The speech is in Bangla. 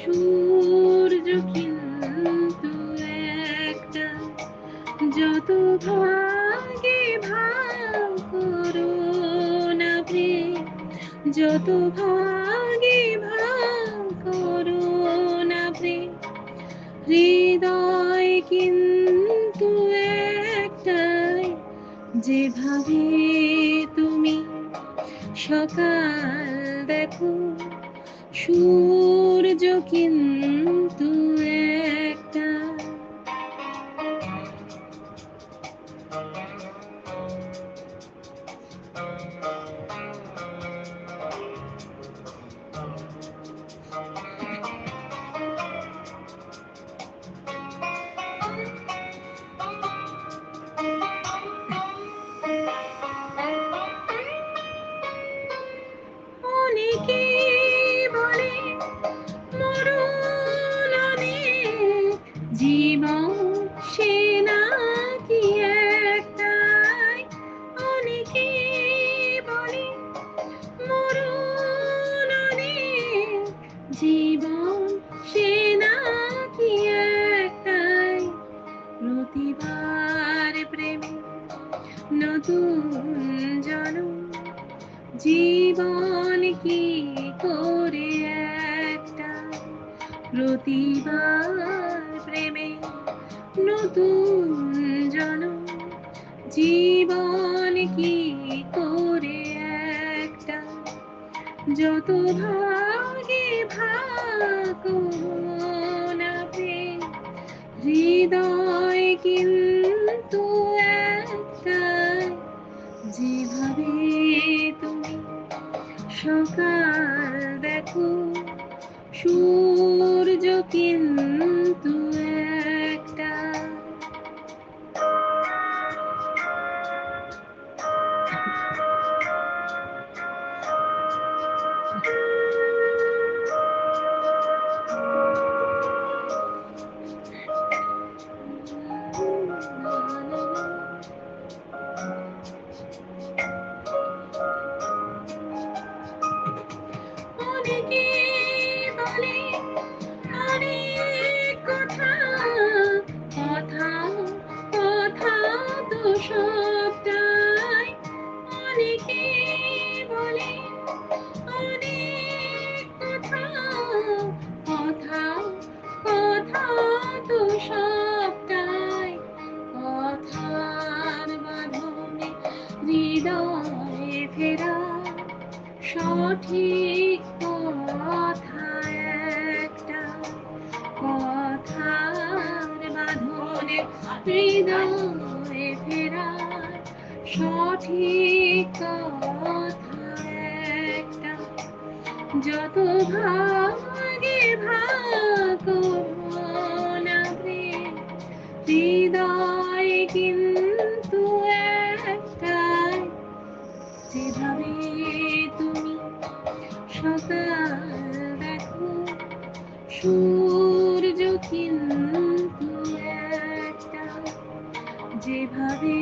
সূর্য কিন্তু একটা, যত ভাগে ভাগ করো না প্রেম, যত ভাগে ভাগ করো না প্রেম, হৃদয় কিন্তু একটাই, যেভাবে তুমি সকাল দেখো, সূর্য কিন্তু একটা। অনেকে বলে মরণ অনেক, জীবন সে নাকি একটাই। অনেকে বলে মরণ অনেক, জীবন সে নাকি একটাই। প্রতিবার প্রেমে নতুন জন্ম, জীবন কি করে একটা, প্রতিবার প্রেমে নতুন জন্ম, জীবন কি করে একটা, যত ভাগে ভাগ না প্রেম, হৃদয় কিন্তু একটাই, যেভাবে তুমি সকাল দেখো, সূর্য কিন্তু একটা। অনেকে বলে অনেক কথা, কথা কথা তো সবটাই। অনেকে বলে অনেক কথা, কথা কথা তো সবটাই। কথার বাঁধনে হৃদয়ে ফেরা, সঠিক কথা একটা, কথার বাঁধনে হৃদয়ে ফেরা, সঠিক কথা একটা, যত ভাগে ভাগ না প্রেম, হৃদয় কিন্তু একটাই, যেভাবে তুমি সকাল দেখো, সূর্য কিন্তু একটা, যেভাবে